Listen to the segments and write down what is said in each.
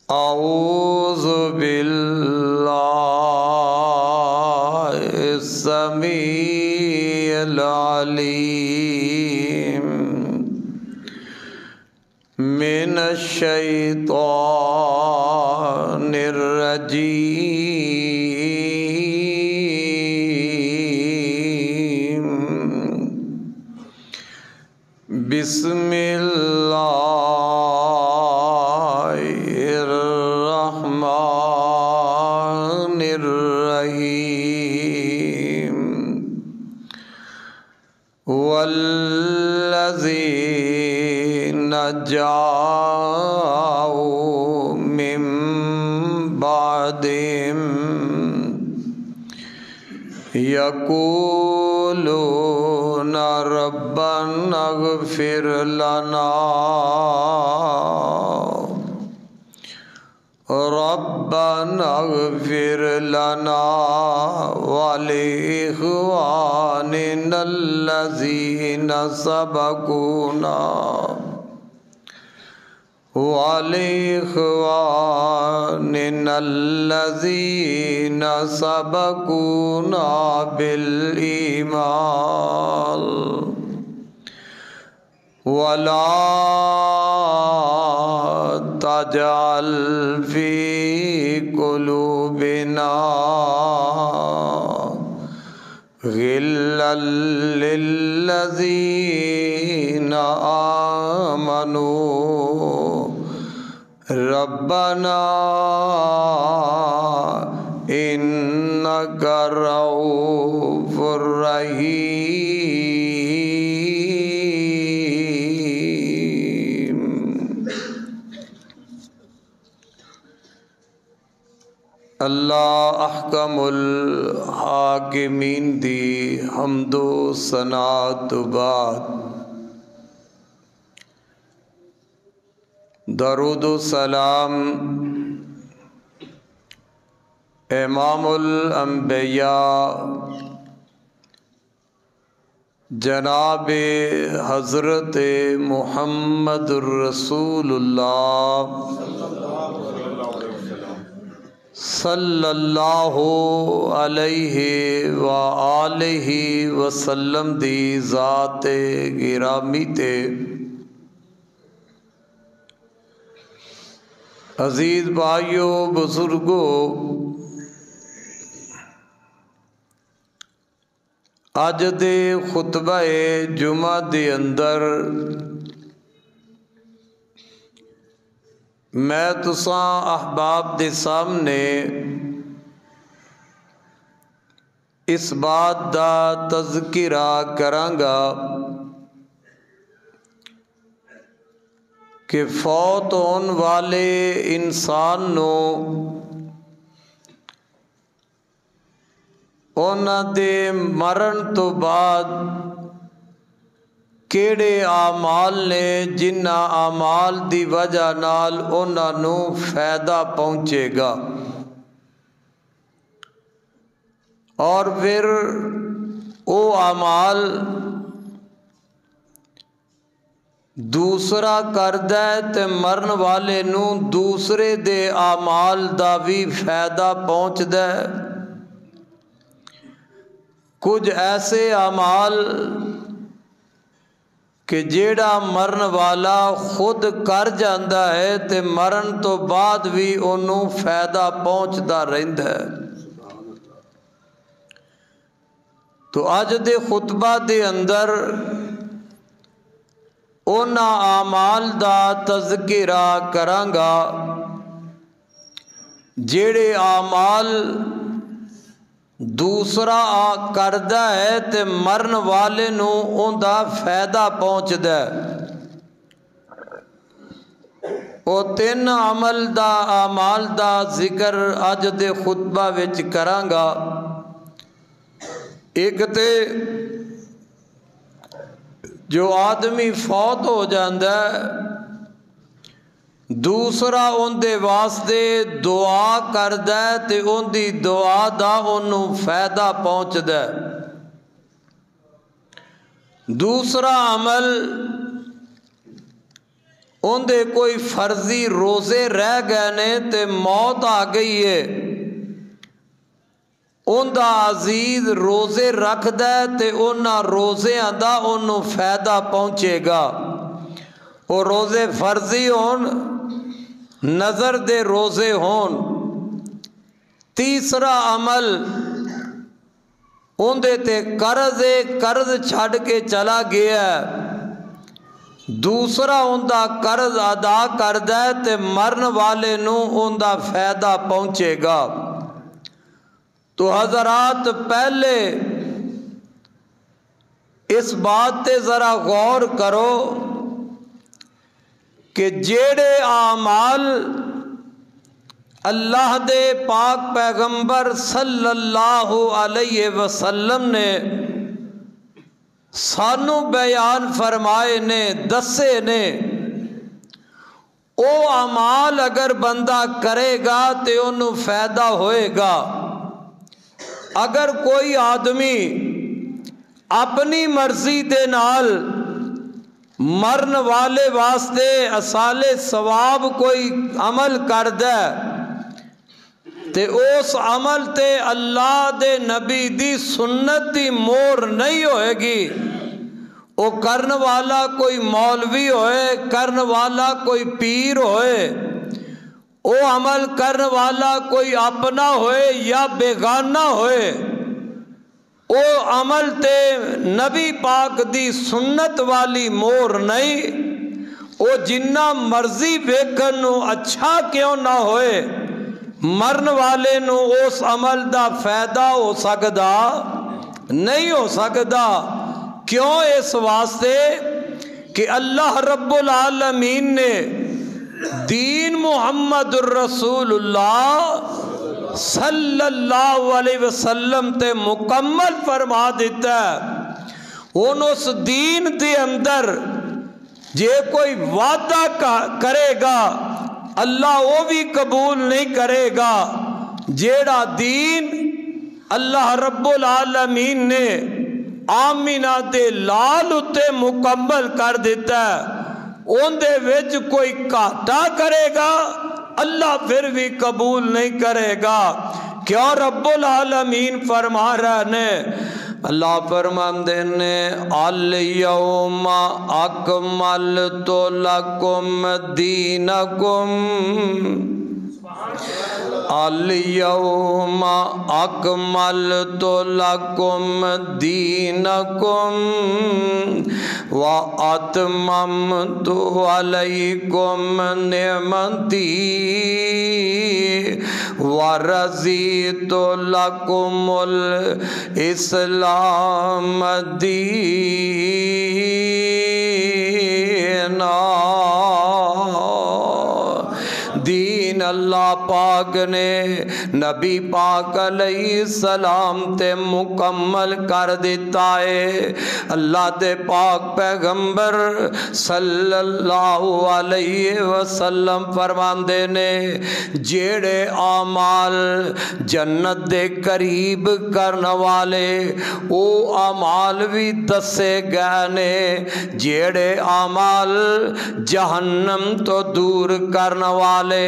اعوذ باللہ السمیع العلیم من الشیطان الرجیم بسم اللہ الرحمن الرحیم والذین جاءوا من بعدهم یقولون ربنا اغفر لنا ولإخواننا الذين سبقونا بالإيمان ولا تجعل في قلوبنا غلا للذين آمنوا ربنا إنك رؤوف رحيم۔ اللہ احکم الحاکمین دی حمد و ثنا تو بعد درود و سلام امام الانبیاء جناب حضرت محمد الرسول اللہ صلی اللہ علیہ وآلہ وسلم دی ذات گرامی تے عزیز بھائیو بزرگو، اج دے خطبہ جمعہ دے اندر میں تساں احباب دے سامنے اس بات دا تذکرہ کرانگا کہ فوت ہون والے انسان نو اونا دے مرن تو بعد کیڑے اعمال نے جنہ اعمال دی وجہ نال اونا نو فائدہ پہنچے گا، اور پھر او اعمال دوسرا کردہ تے مرن والے نو دوسرے دے اعمال دا بھی فائدہ پہنچ دے۔ کچھ ایسے اعمال کہ جیڑا مرن والا خود کر جاندہ ہے تے مرن تو بعد بھی انہوں فائدہ پہنچدا رہندا ہے۔ تو اج دے خطبہ دے اندر اونا اعمال دا تذکرہ کرانگا جیڑے اعمال دوسرا کردہ ہے تے مرن والے نو اون دا فائدہ پہنچ دے۔ او تین عمل دا اعمال دا ذکر اج دے خطبہ وچ کرانگا۔ ایک تے جو آدمی فوت ہو جاندہ ہے، دوسرا ان دے واسطے دعا کردہ تے ان دی دعا دا انہوں فائدہ پہنچ دے۔ دوسرا عمل اندے کوئی فرضی روزے رہ گئے نے تے موت آ گئی ہے، اندہ عزیز روزے رکھ دے تے انہاں روزیاں دا انہوں فائدہ پہنچے گا۔ وہ روزے فرضی ہون، نظر دے روزے ہون۔ تیسرا عمل اندے تے قرض چھڑ کے چلا گیا ہے، دوسرا اندہ قرض ادا کر دے تے مرن والے نو اندہ فائدہ پہنچے گا۔ تو حضرات پہلے اس بات تے ذرا غور کرو کہ جیڑے اعمال اللہ دے پاک پیغمبر صلی اللہ علیہ وسلم نے سانو بیان فرمائے نے، دسے نے، او اعمال اگر بندہ کرے گا تے انہوں فائدہ ہوئے گا۔ اگر کوئی آدمی اپنی مرضی دے نال مرن والے واسطے اصال ثواب کوئی عمل کر دے تے اس عمل تے اللہ دے نبی دی سنت دی مور نہیں ہوئے گی۔ وہ کرن والا کوئی مولوی ہوئے، کرن والا کوئی پیر ہوئے، وہ عمل کرن والا کوئی اپنا ہوئے یا بیگانہ ہوئے، وہ عمل تے نبی پاک دی سنت والی مور نہیں۔ وہ جنہ مرضی ویکھن نو اچھا کیوں نہ ہوئے، مرن والے نو اس عمل دا فائدہ ہو سکدا نہیں ہو سکدا۔ کیوں؟ اس واسطے کہ اللہ رب العالمین نے دین محمد الرسول اللہ صلی اللہ علیہ وسلم تے مکمل فرما دیتا ہے۔ ان اس دین دے اندر جے کوئی وعدہ کرے گا اللہ وہ بھی قبول نہیں کرے گا۔ جیڑا دین اللہ رب العالمین نے آمینہ دے لال اتے مکمل کر دیتا ہے، ان دے وچ کوئی گھاٹا کرے گا اللہ پھر بھی قبول نہیں کرے گا۔ کیوں؟ رب العالمین فرما رہا نے، اللہ فرماندے نے الیوم اکملت لکم دینکم، الیوم اکملت لکم دینکم واتممت علیکم نعمتی ورضیت لکم الاسلام دینا۔ دین اللہ پاک نے نبی پاک علیہ السلام تے مکمل کر دیتا ہے۔ اللہ دے پاک پیغمبر صلی اللہ علیہ وسلم فرماندے نے جیڑے اعمال جنت دے قریب کرنے والے او اعمال بھی دسے گئے نے، جیڑے اعمال جہنم تو دور کرنے والے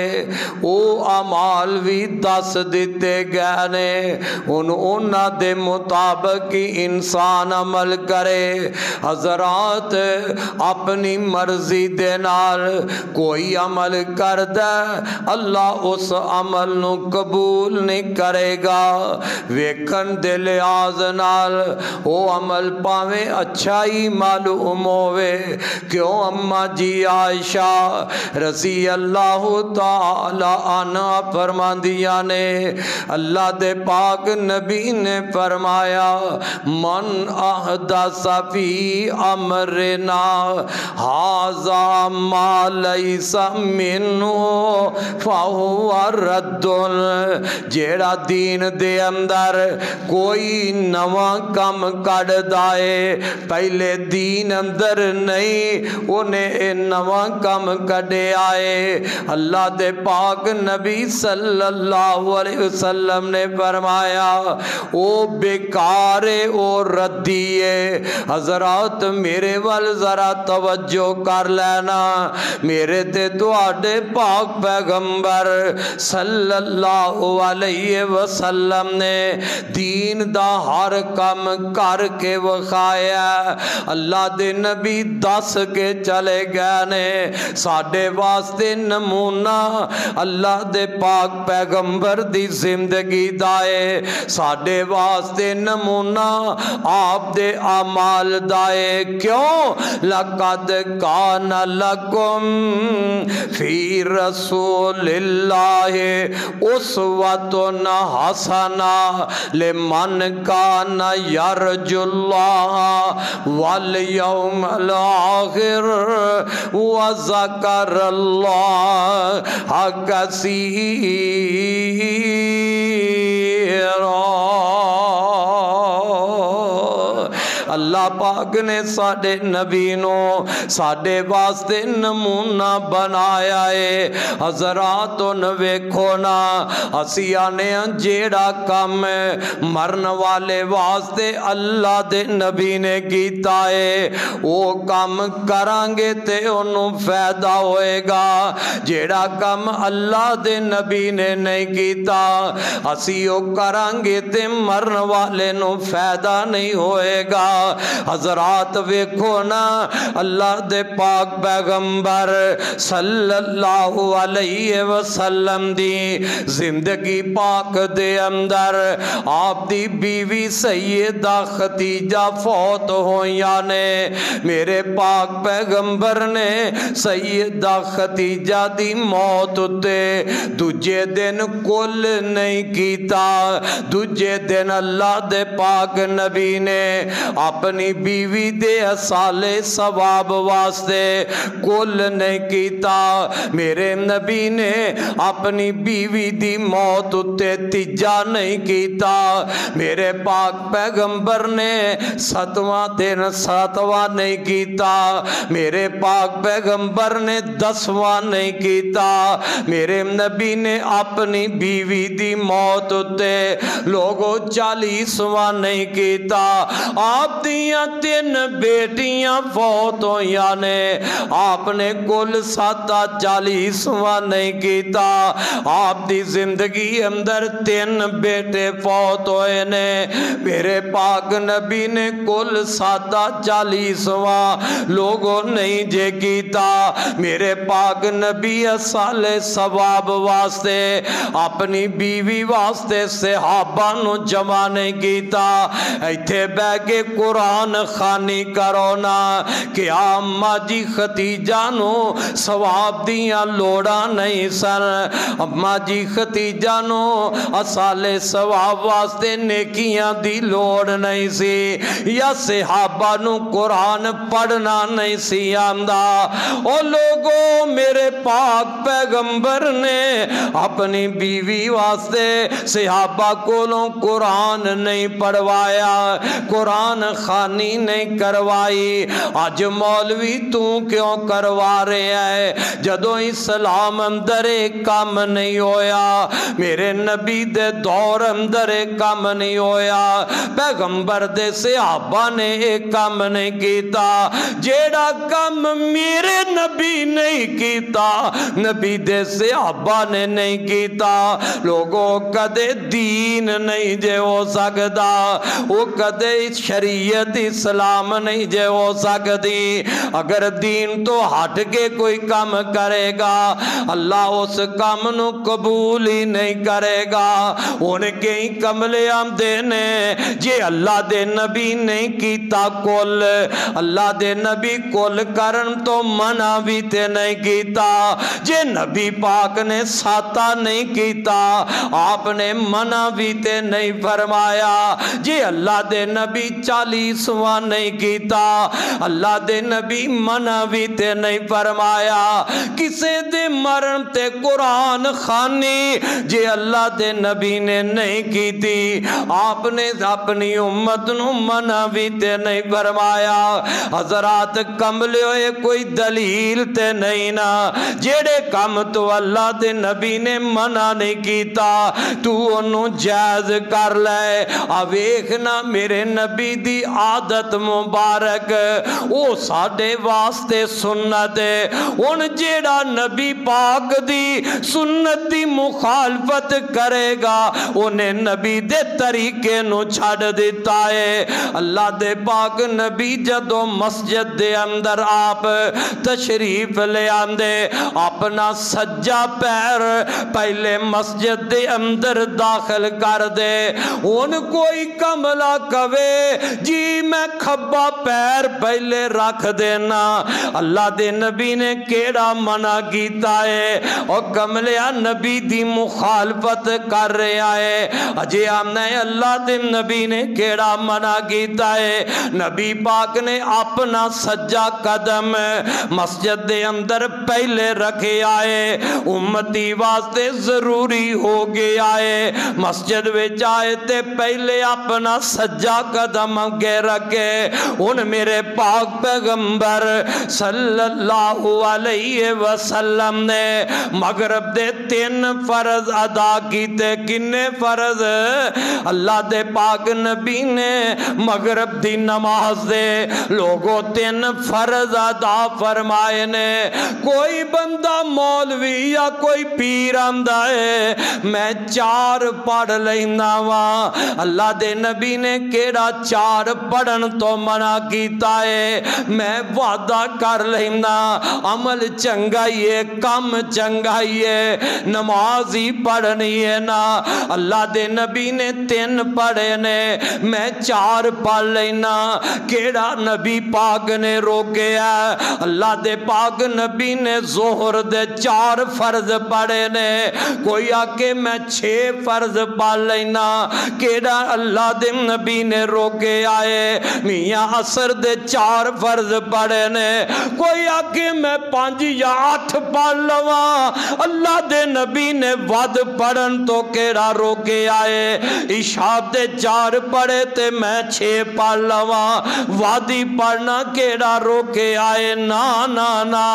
او اعمال بھی دس دیتے گئے نے۔ انہاں دے مطابق ہی انسان عمل کرے۔ حضرات اپنی مرضی دے نال کوئی عمل کر دے اللہ اس عمل نو قبول نہیں کرے گا۔ ویکھن دے لحاظ نال او عمل پاویں اچھا ہی معلوم ہوئے۔ کیوں؟ اماں جی عائشہ رضی اللہ تعالی عنہ فرماندیاں نے اللہ دے پاک نبی نے فرمایا من احدث فی امرنا ھذا ما لیس منہ فہو رد۔ جیڑا دین دے اندر کوئی نواں کم کڈ دائے پہلے دین اندر نہیں انہیں نواں کم کڈے آئے اللہ اللہ دے پاک نبی صلی اللہ علیہ وسلم نے فرمایا او بیکارے او ردیے، حضرات میرے وال ذرا توجہ کر لینا، میرے تے تواڈے پاک پیغمبر صلی اللہ علیہ وسلم نے دین دا ہر کم کر کے وکھایا، اللہ دے نبی دس کے چلے گئے نے، ساڈے واسطے نمونہ اللہ دے پاک پیغمبر دی زندگی دائے، ساڈے واسطے نمونہ آپ دے اعمال دائے، کیوں؟ لَقَدْ كَانَ لَكُمْ فِي رَسُولِ اللَّهِ أُسْوَةٌ حَسَنَةٌ لِمَنْ كَانَ يَرْجُو اللَّهَ وَالْيَوْمَ الْآخِرَ وَذَكَرَ اللَّهَ كَثِيرًا۔ اللہ پاک نے ساڈے نبی نو ساڈے واسطے نمونہ بنایا ہے۔ حضرات ویکھو نا، اسی آنے جیڑا کم مرن والے واسطے اللہ دے نبی نے کیتا ہے وہ کم کرانگے تے انہوں فائدہ ہوئے گا، جیڑا کم اللہ دے نبی نے نہیں کیتا اسی او کرانگے تے مرن والے نو فائدہ نہیں ہوئے گا۔ حضرات ویکھو نا، اللہ دے پاک پیغمبر صلی اللہ علیہ وسلم دی زندگی پاک دے اندر آپ دی بیوی سیدہ خدیجہ فوت ہویاں نے، میرے پاک پیغمبر نے سیدہ خدیجہ دی موت تے دجے دن کل نہیں کیتا، دجے دن اللہ دے پاک نبی نے اپنی بیوی دے سالے ثواب واسطے کل نہیں کیتا، میرے نبی نے اپنی بیوی دی موت تے تیجا نہیں کیتا، میرے پاک پیغمبر نے ستواں دن ساتواں نہیں کیتا، میرے پاک پیغمبر نے 10واں نہیں کیتا، میرے نبی نے اپنی بیوی دی موت تے لوگوں 40واں نہیں کیتا، آپ دیاں 3 بیٹیاں فوت ہویاں نے، آپ نے کل 40واں نہیں کیتا، آپ دی زندگی اندر 3 بیٹے فوت ہوئے نے، میرے پاک نبی نے کل 40واں لوگوں نہیں جے کیتا، میرے پاک نبی سال ثواب واسطے اپنی بیوی واسطے صحابہ نو جمع نہیں کیتا، ایتھے بہ کے قرآن خانی کرو نا کہ اماں جی خدیجہ نو ثواب دیاں لوڑا نہیں سن، اماں جی خدیجہ نو اصال ثواب واسطے نیکیاں دی لوڑ نہیں سی، یا صحابہ نو قرآن پڑھنا نہیں سی آندا، او لوگوں میرے پاک پیغمبر نے اپنی بیوی واسطے صحابہ کولوں قرآن نہیں پڑھوایا، قرآن خانی نہیں کروائی، آج مولوی تو کیوں کروا رہے ہیں؟ جدو اسلام اندر ایک کام نہیں ہویا، میرے نبی دے دور اندر ایک کام نہیں ہویا، پیغمبر دے صحابہ نے ایک کام نہیں کیتا، جیڑا کام میرے نبی نہیں کیتا نبی دے صحابہ نے نہیں کیتا، لوگوں کدے دین نہیں جے ہو سکتا، وہ کدے شریعت اسلام نہیں جے ہو سکتی، اگر دین تو ہٹ کے کوئی کام کرے گا اللہ اس کام نو قبول ہی نہیں کرے گا، ان کے ہی کملے ہم دینے جے اللہ دے نبی نہیں کیتا کل، اللہ دے نبی کل کرن تو منع بھی تے نہیں کیتا، جے نبی پاک نے ساتا نہیں کیتا آپ نے منع بھی تے نہیں فرمایا، جے اللہ دے نبی 40 رسوا نہیں کیتا اللہ دے نبی منع بھی تے نہیں فرمایا کسے دے مرن تے قرآن خانی جے اللہ دے نبی نے نہیں کیتی آپ نے اپنی امت نو منع بھی تے نہیں فرمایا حضرات کملے ہوئے کوئی دلیل تے نہیں نا جیڑے کم تو اللہ دے نبی نے منع نہیں کیتا تو انہوں جائز کر لے ویکھنا میرے نبی دی عادت مبارک او ساڈے واسطے سنت ہے ان جیڑا نبی پاک دی سنت دی مخالفت کرے گا انہیں نبی دے طریقے نو چھڑ دیتا ہے اللہ دے پاک نبی جدو مسجد دے اندر آپ تشریف لے آندے اپنا سجا پیر پہلے مسجد دے اندر داخل کر دے ان کوئی کملا کوے جی میں کھبا پیر پہلے رکھ دینا اللہ دے نبی نے کیڑا منع کیتا ہے اور کملیا نبی دی مخالفت کر رہا ہے اجے آمنا ہے اللہ دے نبی نے کیڑا منع کیتا ہے نبی پاک نے اپنا سجا قدم مسجد دے اندر پہلے رکھے آئے امتی واسطے ضروری ہو گیا ہے مسجد وچ آئے تے پہلے اپنا سجا قدم اگے رکھے ان میرے پاک پیغمبر صلی اللہ علیہ وسلم نے مغرب دے 3 فرض ادا کیتے کنے فرض اللہ دے پاک نبی نے مغرب دی نماز دے لوگوں 3 فرض ادا فرمائے نے کوئی بندہ مولوی یا کوئی پیر آمدا ہے میں 4 پڑھ لینا وا اللہ دے نبی نے کیڑا 4 پڑھن تو منع کیتا ہے میں وعدہ کر لینا عمل چنگائی ہے کم چنگائی ہے نماز ہی پڑھنی ہے نا اللہ دے نبی نے 3 پڑھے نے میں 4 پڑھ لینا کیڑا نبی پاک نے روکے ہے اللہ دے پاک نبی نے ظہر دے 4 فرض پڑھے نے کوئی آکے میں 6 فرض پڑھ لینا کیڑا اللہ دے نبی نے روکے آئے میاں عصر دے 4 فرض پڑھے نے کوئی آکے میں 5 یا 8 پڑھ لواں اللہ دے نبی نے ود پڑھن تو کیڑا روکے آئے عشاء دے 4 پڑھے تے میں 6 پڑھ لواں وادی پڑھنا کیڑا روکے آئے نا نا نا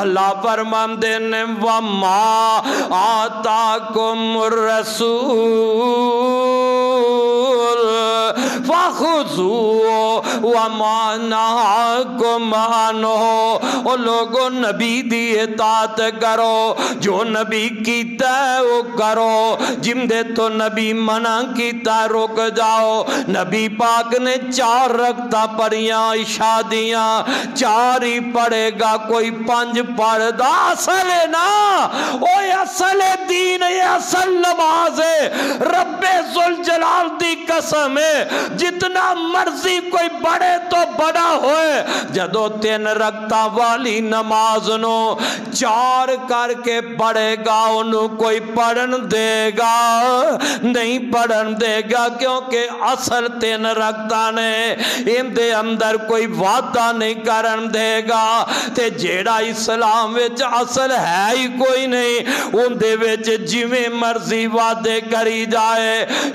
اللہ فرماندے نے وَمَا آتَاكُمُ الرَّسُولُ فَخُذُوهُ وَمَا نَهَاكُمْ عَنْهُ او لوگوں نبی دی اطاعت کرو جو نبی کیتا ہے وہ کرو جن دے تو نبی منع کیتا رک جاؤ نبی پاک نے 4 رکعتاں پڑھیاں عشاء دیاں 4 ہی پڑھے گا کوئی 5 پڑھ دا اصل ہے نا اوہ اصل دین ہے اصل نماز ہے رب ذوالجلال دی قسم ہے جتنا مرضی کوئی بڑے تو بڑا ہوئے جدو 3 رکعتاں والی نماز نو 4 کر کے پڑھے گا انہوں کوئی پڑھن دے گا نہیں پڑھن دے گا کیونکہ اصل 3 رکعتاں نے ان دے اندر کوئی وعدہ نہیں کرن دے گا تے جیڑا اسلام وچ اصل ہے ہی کوئی نہیں ان دے وچ جویں مرضی وعدے کری جائے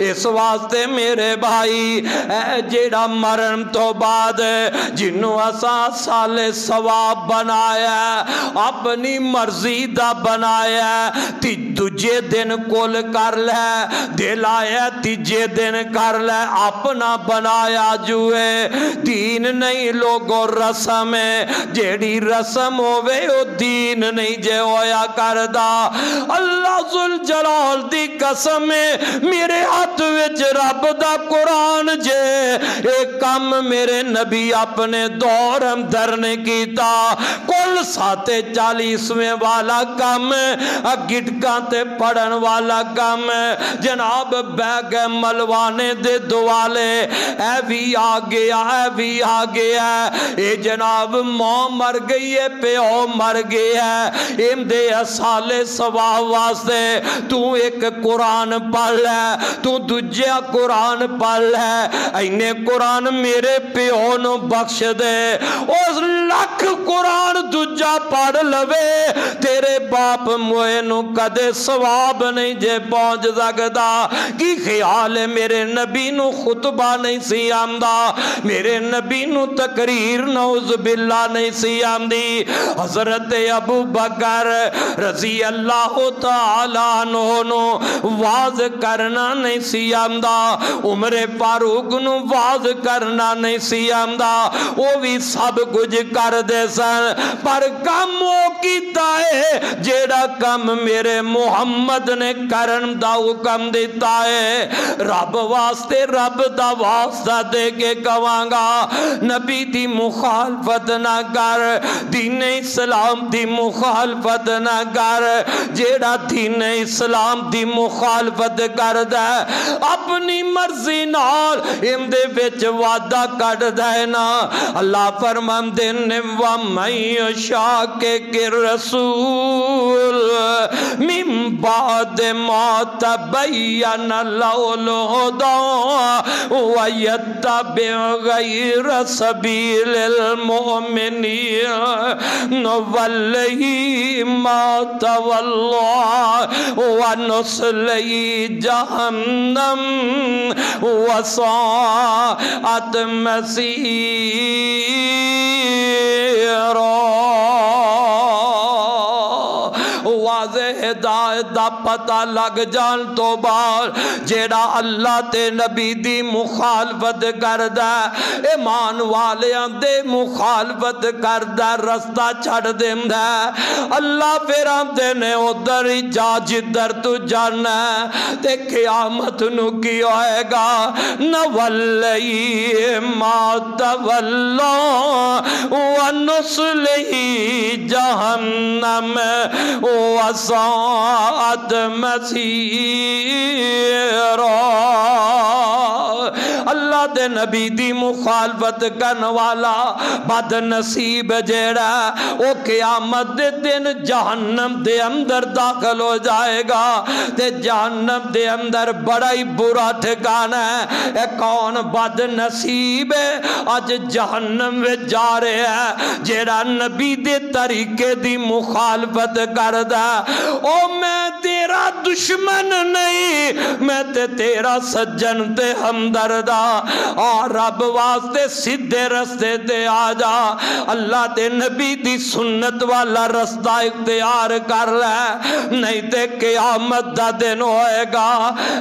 اس واسطے میرے بھائی اے جیڑا مرن تو بعد جنوں اساں سال ثواب بنایا اپنی مرضی دا بنایا تیجے دن کل کر لے دل آیا تیجے دن کر لے اپنا بنایا جوئے دین نہیں لوگوں رسم ہے جیڑی رسم ہوئے او دین نہیں جے ہویا کردہ اللہ ذوالجلال دی قسم ہے میرے ہاتھ وچ رب دا قرآن جے ایک کم میرے نبی اپنے دور اندر نے کیتا کل 740 والا کم گٹکاں تے پڑھن والا کم جناب بیگ ملوانے دے دوالے اے بھی آگیا اے بھی آگیا اے جناب ماں مر گئی ہے پیو مر گیا ہے ام دے سال ثواب واسطے تو ایک قرآن پڑھ لے تو دجیا قرآن پڑھ لے اینے قرآن میرے پیو نو بخش دے، اس لکھ قرآن دوجا پڑھ لوے تیرے باپ موئے نو کدے ثواب نہیں جے پہنچ سکدا۔ کی خیال ہے میرے نبی نو خطبہ نہیں سی آمدا، میرے نبی نو تقریر نعوذ باللہ نہیں سی آمدی۔ حضرت ابو بکر رضی اللہ تعالیٰ عنہ نو واز کرنا نہیں سی آمدا، عمر فاروق نو واز کرنا نہیں سی آمدا، وہ بھی سب کچھ کر دے سن، پر کم وہ کیتا ہے جیڑا کم میرے محمد نے کرن دا حکم دیتا ہے۔ رب واسطے رب دا واسطہ دے کے کہواں گا، نبی دی مخالفت نہ کر، دین اسلام دی مخالفت نہ کر۔ جیڑا دین اسلام دی مخالفت کردا ہے اپنی مرضی نال اندے وچ وعدہ کڈدا ہے نا، اللہ فرماندے نے وَمَن يُشَاقِقِ الرَّسُولَ مِن بَعْدِ مَا تَبَيَّنَ لَهُ الْهُدَىٰ وَيَتَّبِعْ غَيْرَ سَبِيلِ الْمُؤْمِنِينَ نُوَلِّهِ مَا تَوَلَّىٰ وَنُصْلِهِ جَهَنَّمَ وَسَاءَتْ مَصِيرًا۔ واضح ہدایت دا پتہ لگ جان تو بعد جیڑا اللہ تے نبی دی مخالفت کردا ایمان والیاں دے مخالفت کردا رستہ چھڑ دیندا، اللہ پھر آندے نے ادھر ہی جا جدھر تو جانا تے قیامت نو کی ہوئے گا، نولی ما تولا ونصلہ جہنم وساءت مسیرا۔ اللہ دے نبی دی مخالفت کرن والا بد نصیب جیڑا او قیامت دے دن جہنم دے اندر داخل ہو جائے گا، تے جہنم دے اندر بڑا ہی برا ٹھکانہ ہے۔ اے کون بد نصیب ہے آج جہنم میں جا رہے ہیں جیڑا نبی دے طریقے دی مخالفت کردا، او میں تیرا دشمن نہیں، میں تے تیرا سجن تے ہمدرد، اور رب واسطے سیدھے رستے تے آ جا، اللہ تے نبی دی سنت والا رستہ اختیار کر لے، نہیں تے قیامت دا دن ہوئے گا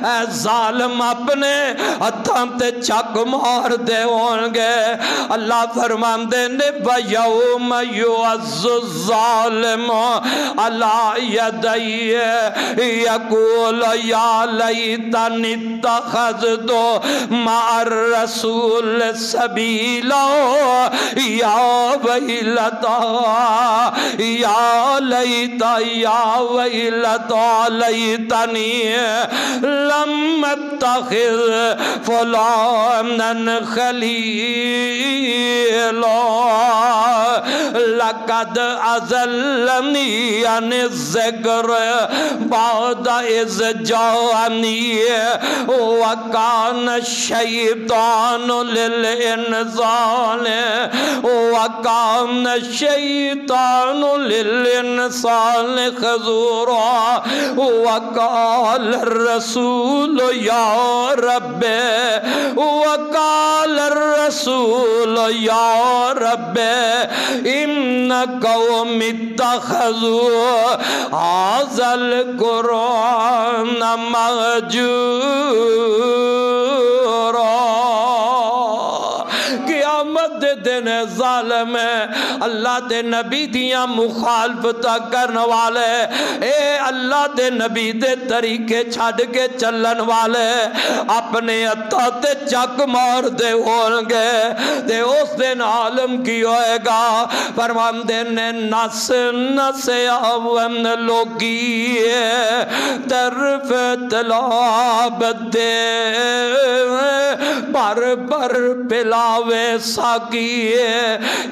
اے ظالم اپنے ہتھاں تے چک مار دے ہونگے۔ اللہ فرماندے نے وَيَوْمَ يُعَزُّ الظَّالِمُ عَلَى يَدَيْهِ يَقُولُ يَا لَيْتَنِي اتَّخَذْتُ مَعَ الرَّسُولِ سَبِيلًا يَا وَيْلَتَا يَا لَيْتَ يَا وَيْلَتَا لَيْتَنِي لَمْ أَتَّخِذْ فُلَانًا خَلِيلًا لَقَدْ أَضَلَّنِي عَنِ الذِّكْرِ بَعْدَ إِذْ جَاءَنِي وَكَانَ الشَّيْطَانُ لِلْإِنسَانِ خَذُورًا وَقَالَ الرَّسُولُ يَا رَبِّ إِنَّ قَوْمِي اتَّخَذُوا هَذَا الْقُرْآنَ مَهْجُورًا۔ قیامت دے دن ظالم ہے اللہ دے نبی دیاں مخالفت کرن والے، اے اللہ دے نبی دے طریقے چھڑ کے چلن والے اپنے ہتھاں تے چک مار دے ہونگے، تے اس دن عالم کی ہوئے گا۔ فرماندے نے نس نس آون لوگی طرف طلاب دے بر بر پلاوے ساکیے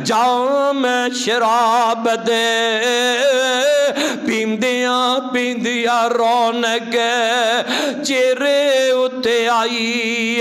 جام شراب دے پیندیاں پیندیاں رونق چہرے اتے آئی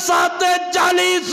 40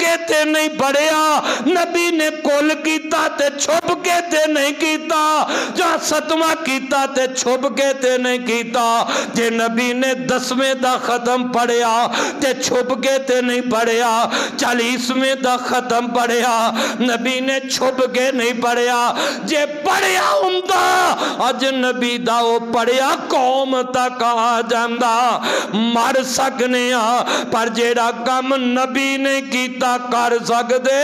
کے تے نہیں پڑھیا، نبی نے کل کیتا تے چھپ کے تے نہیں کیتا، جہاں ستمہ کیتا تے چھپ کے تے نہیں کیتا، جے نبی نے 10ویں دا ختم پڑھیا تے چھپ کے تے نہیں پڑھیا، 40ویں دا ختم پڑھیا نبی نے چھپ کے نہیں پڑھیا، جے پڑھیا ہوندا اج نبی دا او پڑھیا قوم تک آ جاندا، مر سکنے پر جیڑا کم نبی نے کیتا کر سکدے،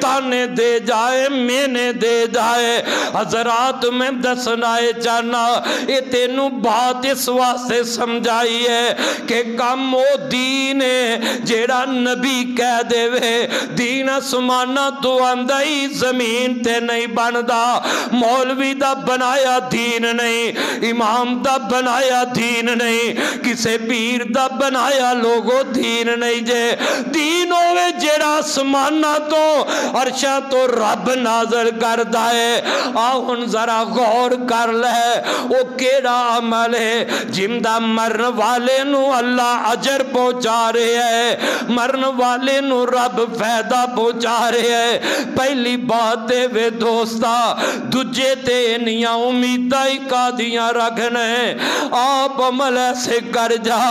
تانے دے جائے میں دے جائے۔ حضرات میں دسنائے جانا یہ تینوں بات اس واسطے سمجھائی ہے کہ کم او دین ہے جیڑا نبی کہہ دے وے، دین اسمانہ تو اندائی زمین تے نہیں بندا، مولوی دا بنایا دین نہیں، امام دا بنایا دین نہیں، کسے پیر دا بنایا لوگو دین نہیں، جے دین ہوئے جیڑا اسمانہ تو عرشہ تو رب نازل کر دائے۔ آہن ذرا غور کر لے وہ کیڑا عمل ہے جمدہ مرن والے نو اللہ عجر پہنچا رہے ہے، مرن والے نو رب فیدہ پہنچا رہے ہے۔ پہلی بات ہے وے دوستا دجے تے انیاں امیدہ ہی قادیاں رکھنے، آپ عمل ایسے کر جا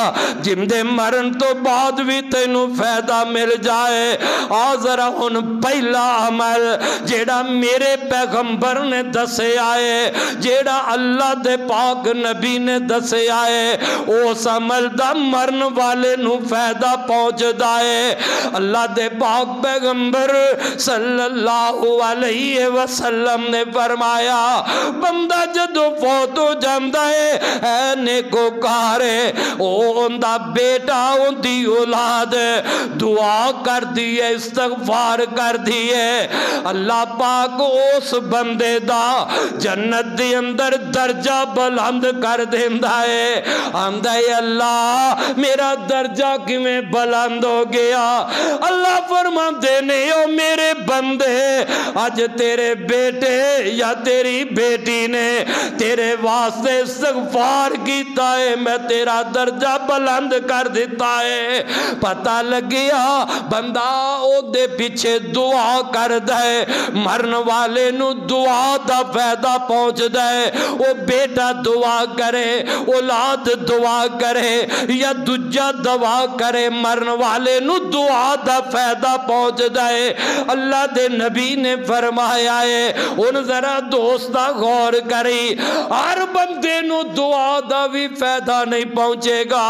جمدے مرن تو بعد بھی تینوں فیدہ مل جائے۔ آذرا ان پہلا عمل جیڑا میرے پیغمبر نے دسے آئے، جیڑا اللہ دے پاک نبی نے دسے آئے، اس عمل دا مرن والے نو فیدہ پہنچ دائے۔ اللہ دے پاک پیغمبر صلی اللہ علیہ وسلم نے فرمایا بندہ جدو فوت ہو جاندہ ہے اے نیکو کارے، اندہ بیٹا اندی اولاد دعا کر دیئے، استغفار کر دیئے، اللہ پاک اس بندے دا جنت دی اندر درجہ بلند کر دیندہ ہے۔ آمدہ اللہ میرا درجہ کیویں بلند ہو گیا؟ اللہ فرما دینے او میرے بندے آج تیرے بیٹے یا تیری بیٹی نے تیرے واسطے استغفار کیتا ہے، میں تیرا درجہ بلند کر دیتا ہے۔ پتہ لگیا بندہ او دے پیچھے دعا کر دے، مرن والے نو دعا دا فیدہ پہنچ دے، او بیٹا دعا کرے، اولاد دعا کرے یا دجا دعا کرے، مرن والے نو دعا دا فیدہ پہنچ دے۔ اللہ دے نبی نے فرمایا ہے ان ذرا دوستا غور کری، ہر بندے نو دعا دا بھی فیدہ نہیں پہنچے گا،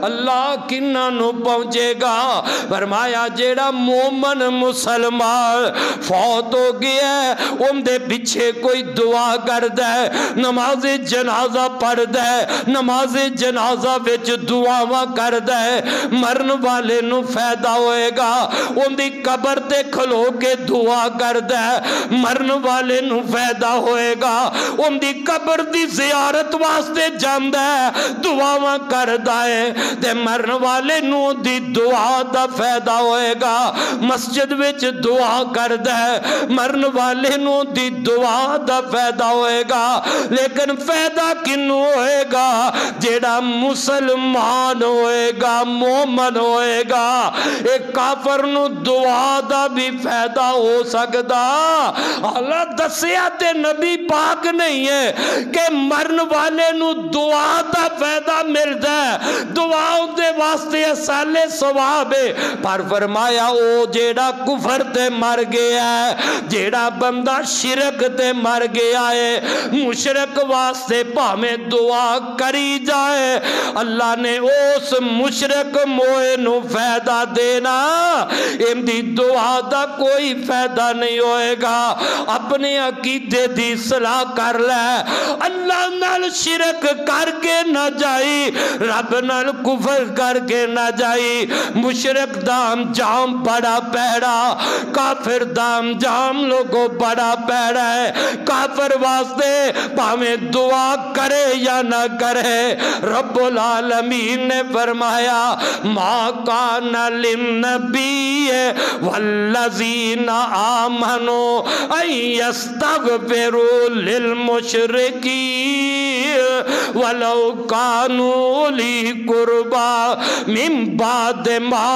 اللہ کنہ نو پہنچے گا؟ فرمایا جیڑا مومن مسلمان فوت ہو گیا ہے ان دے پیچھے کوئی دعا کر دے، نماز جنازہ پڑھ دے، نماز جنازہ وچ دعاواں کر دے، مرن والے نو فیدہ ہوئے گا۔ ان دی قبر تے کھلو کے دعا کر دے، مرن والے نو فیدہ ہوئے گا۔ ان دی قبر دی زیارت واسطے جاندے دعاواں کر دائے تے مرن والے نو دی دعا دا فیدہ ہوئے گا۔ مسجد وچ دعا کر دے، مرن والے نو دی دعا دا فیدہ ہوئے گا۔ لیکن فیدہ کنو ہوئے گا؟ جیڑا مسلمان ہوئے گا، مومن ہوئے گا۔ ایک کافر نو دعا دا بھی فیدہ ہو سکتا، اللہ دسیا تے نبی پاک نہیں ہے کہ مرن والے نو دعا دا فیدہ مل جائے، دعا دے واسطے سالے ثواب ہے، پر فرمایا او جیڑا کفر تے مر گیا ہے، جیڑا بندہ شرک تے مر گیا ہے، مشرک واسطے پامیں دعا کری جائے، اللہ نے اس مشرک موئے نو فیدہ دینا، ان دی دعا دا کوئی فیدہ نہیں ہوئے گا۔ اپنے عقیدے دی اصلاح کر لے، اللہ نال شرک کر کے نہ جائی، رب نال کفر کر کے نہ جائی۔ مشرک دا انجام بڑا پیڑا، کافر دا انجام لوگوں بڑا پیڑا ہے۔ کافر واسطے پاویں دعا کرے یا نہ کرے، رب العالمین نے فرمایا ما کان للنبی والذین آمنوا ان یستغفروا للمشرکین ولو کانوا اولی قربا من بعد ما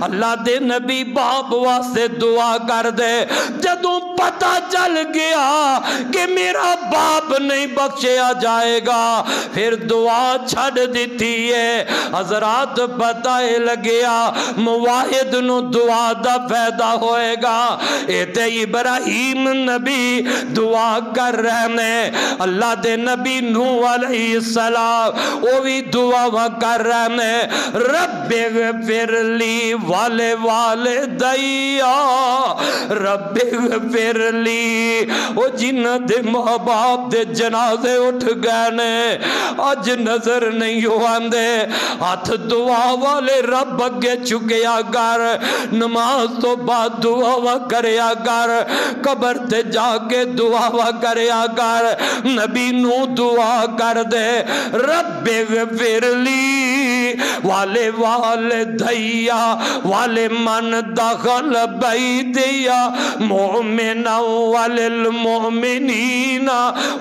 اللہ دے نبی باپ واسطے دعا کر دے. جدوں پتہ چل گیا کہ میرا باپ نہیں بخشیا جائے گا پھر دعا چھڑ دیتی ہے. حضرات پتہ لگیا مواحد نو دعا دا فائدہ ہوئے گا. ایتے ابراہیم نبی دعا کر رہے ہیں, اللہ دے نبی نوح علیہ السلام وہ بھی دعا کر رہے ہیں, رب اغفر لی والدیا, رب اغفر لی. وہ جنہ دے ماں باپ دے جنازے اٹھ گئے نے اج نظر نہیں ہوندے, ہاتھ دعا والے رب اگے چکیا کر, نماز تو بعد دعا کریا کر, قبر تے جا کے دعا کریا کر. نبی نو دعا کر دے, رب اغفر لی والدیا ولمن دخل بیتیا مؤمنا وللمؤمنین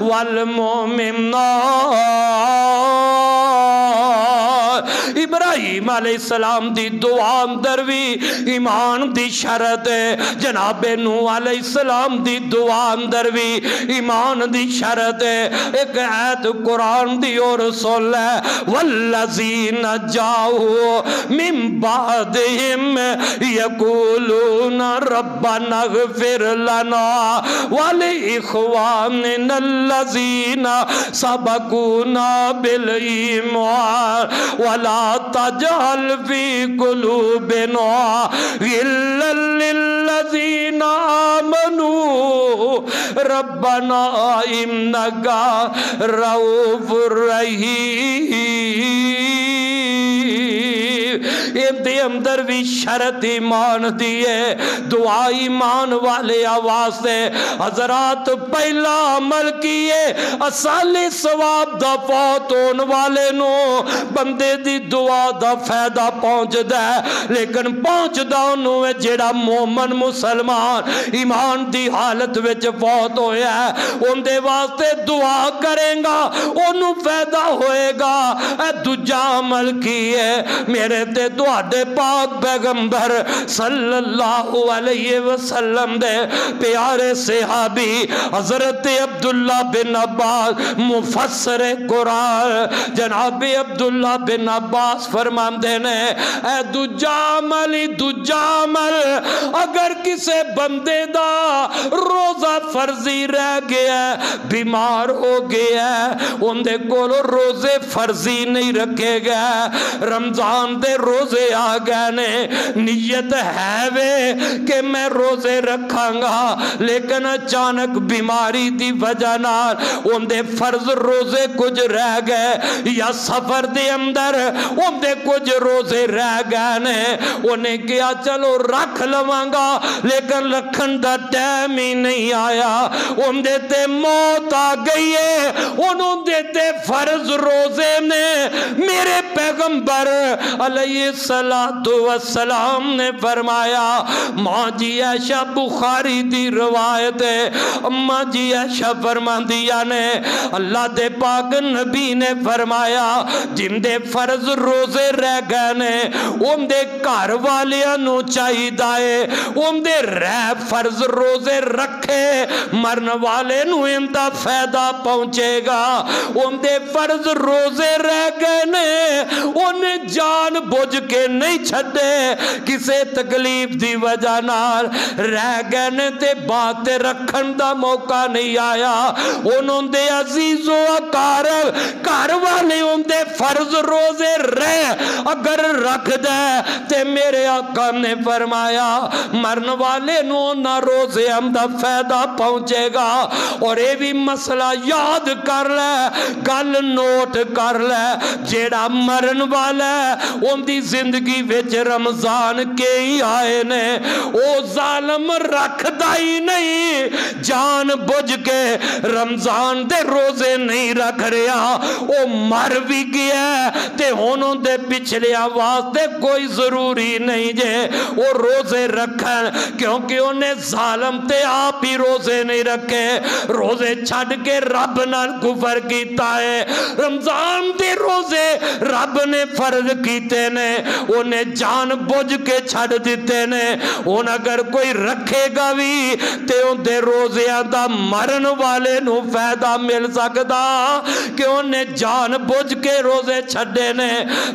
والمؤمنات. ابراہیم علیہ السلام دی دعا اندر بھی ایمان دی شرط ہے, جناب نوح علیہ السلام دی دعا اندر بھی ایمان دی شرط ہے. ایک آیت قرآن دی اور رسول ہے, والذین جاؤ من بعدہم یقولون ربنا اغفر لنا ولإخواننا الذین سبقونا بالایمان ولا تجعل فی قلوبنا غلا للذین آمنوا ربنا انک رؤوف رحیم. دے اندر بھی شرط ایمان دیئے, دعا ایمان والے آواز سے. حضرات پہلا عمل کیے اصالی ثواب دا فوت ہون والے نو بندے دی دعا دا فائدہ پہنچ دے, لیکن پہنچ دا انہوں ہے جیڑا مومن مسلمان ایمان دی حالت وچ فوت ہویا ہے ان دے واسطے دعا کریں گا انہوں فائدہ ہوئے گا. اے دوجا عمل کیے میرے تے دعاڑے پاک پیغمبر صلی اللہ علیہ وسلم دے پیارے صحابی حضرت عبداللہ بن عباس مفسر قرآن, جناب عبداللہ بن عباس فرماندے نے اے دوجا عمل اگر کسے بندے دا روزہ فرضی رہ گیا بیمار ہو گیا ان دے کولو روزے فرضی نہیں رکھے گا, رمضان دے روزے آ گئے نے, نیت ہے وے کہ میں روزے رکھاں گا لیکن اچانک بیماری دی وجہ نال ان دے فرض روزے کچھ رہ گئے یا سفر دے اندر ان دے کچھ روزے رہ گئے نے, انہیں کیا چلو رکھ لواں گا لیکن رکھن دا ٹائم ہی نہیں آیا, ان دے تے موت آ گئی ہے. انہوں دے تے فرض روزے نے میرے پیغمبر علیہ السلام نے فرمایا, ماں جی عائشہ بخاری دی روایت ہے, اماں جی عائشہ فرماندیا نے اللہ دے پاک نبی نے فرمایا جن دے فرض روزے رہ گئے نے ان دے گھر والیاں نو چاہی دائے ان دے رہ فرض روزے رکھے, مرن والے نو ان دا فائدہ پہنچے گا. ان دے فرض روزے رہ گئے نے انہیں جان بوجھ کے نہیں چھڑے, کسے تکلیف دی وجہ نال رہ گئے نے تے بات رکھن دا موقع نہیں آیا. انہوں دے عزیز و اقارب گھر والے ان دے فرض روزے رہ اگر رکھ دے تے میرے آقا نے فرمایا مرن والے نو نہ روزے ہم دا فائدہ پہنچے گا. اور یہ بھی مسئلہ یاد کر لے, گل نوٹ کر لے, جیڑا مرن والا ہے ان دی زندگی وچ رمضان کے ہی آئے نے او ظالم رکھ دائی نہیں, جان بجھ کے رمضان دے روزے نہیں رکھ رہا, او مر بھی گیا تے انہوں دے پچھلے آواز دے کوئی ضروری نہیں جے وہ روزے رکھن, کیونکہ انہیں ظالم تے آپ ہی روزے نہیں رکھے, روزے چھڑ کے رب نال کفر کیتا ہے. رمضان دے روزے رب نے فرض کیتے کیتے نے انہیں جان بوجھ کے چھڑ دیتے نے ان اگر کوئی رکھے گا بھی تے ان دے روزیاں دا مرن والے نو فائدہ مل سکدا کہ انہیں جان بوجھ کے روزے چھڑے نے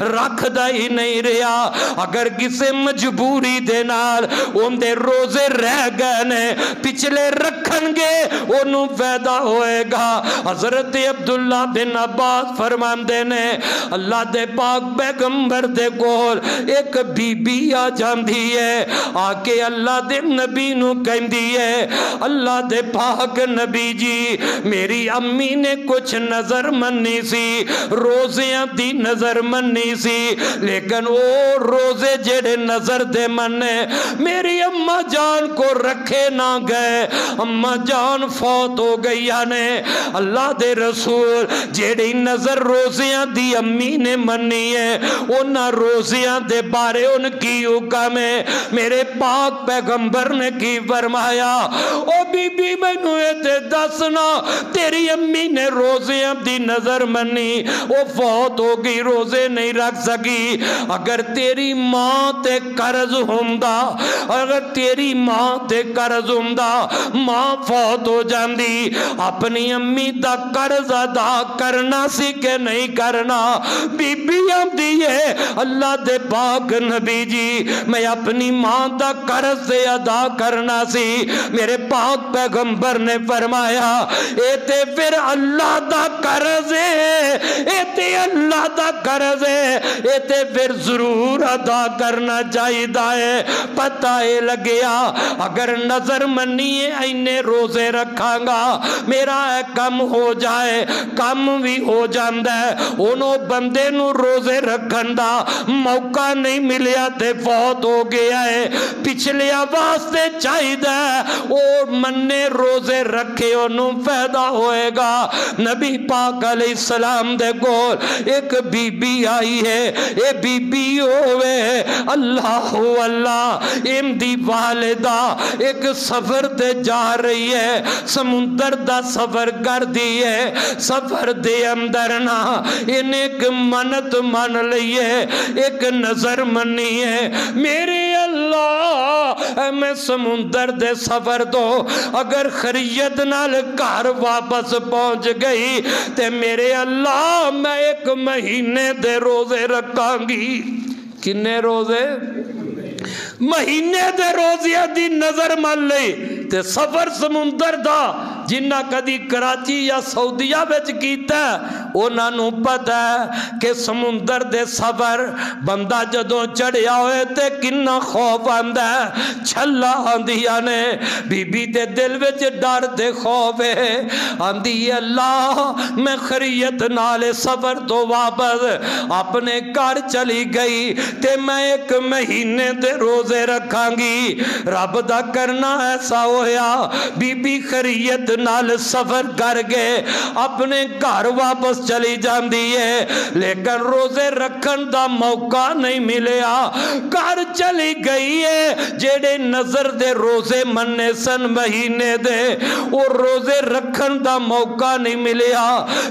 رکھ دا ہی نہیں رہا اگر کسے مجبوری دے نال ان دے روزے رہ گئے نے پچھلے رکھن گے انہوں فائدہ ہوئے گا حضرت عبداللہ بن عباس فرماندے نے اللہ دے پاک پیغمبر دے کول ایک بی بی آ جاندی ہے آکے اللہ دے نبی نو کہندی ہے اللہ دے پاک نبی جی میری امی نے کچھ نظر مننی سی روزیاں دی نظر مننی سی لیکن وہ روزے جڑے نظر دے مننے میری اماں جان کو رکھے نہ گئے اماں جان فوت ہو گئی نے اللہ دے رسول جیڑی نظر روزیاں دی امی نے مننی ہے انہاں روزیاں دے بارے ان کی حکم ہے میرے پاک پیغمبر نے کی فرمایا او بی بی مینوں تے دسنا تیری امی نے روزیاں دی نظر مننی وہ فوت ہو گئی روزے نہیں رکھ سکی اگر تیری ماں تے قرض ہوندا اگر تیری ماں تے قرض ہوندا ماں فوت ہو جاندی اپنی امی دا قرض ادا کرنا سی کہ نہیں کرنا بی بی آندی ہے اللہ دے پاک نبی جی میں اپنی ماں دا قرض سے ادا کرنا سی میرے پاک پیغمبر نے فرمایا اے تے پھر اللہ دا قرض ہے اے تے اللہ دا قرض ہے اے تے پھر ضرور ادا کرنا چاہیے پتہ اے لگیا اگر نظر منی ہے اینے روزے رکھاں گا میرا ہے کم ہو جائے کم بھی ہو جاندہ ہے انہوں بندے نو روزے رکھن دا موقع نہیں ملیا تے فوت ہو گیا ہے پچھلے واسطے چاہیے اور مننے روزے رکھے انہوں فائدہ ہوئے گا نبی پاک علیہ السلام دے گول ایک بی بی آئی ہے اے بی بی ہوئے اللہ ام دی والدہ ایک سفر تے جا رہی ہے سمندر دا سفر کر دی ہے سفر دے اندر نا ان ایک منت مان لئیے ایک نظر منی ہے میرے اللہ میں سمندر دے سفر دو اگر خریت نال گھر واپس پہنچ گئی تے میرے اللہ میں ایک مہینے دے روزے رکھاں گی کنے روزے مہینے دے روزیاں دی نظر مان لئی تے سفر سمندر دا جنہ کدی کراچی یا سعودیہ بچ کیتا ہے انہاں نو پتہ ہے کہ سمندر دے سفر بندہ جدوں چڑھیا ہوئے تے کنا خوف آندا ہے چھلا آندیاں نے بی بی دے دل وچ ڈر دے خوف ہے آندی اللہ میں خریت نالے سفر تو واپس اپنے گھر چلی گئی تے میں ایک مہینے دے روزے رکھاں گی رب دا کرنا ایسا ہویا بی بی خریت نال سفر کر گئے اپنے گھر واپس چلی جاندی ہے لیکن روزے رکھن دا موقع نہیں ملیا گھر چلی گئی ہے جیڑے نظر دے روزے مننے سن مہینے دے اور روزے رکھن دا موقع نہیں ملیا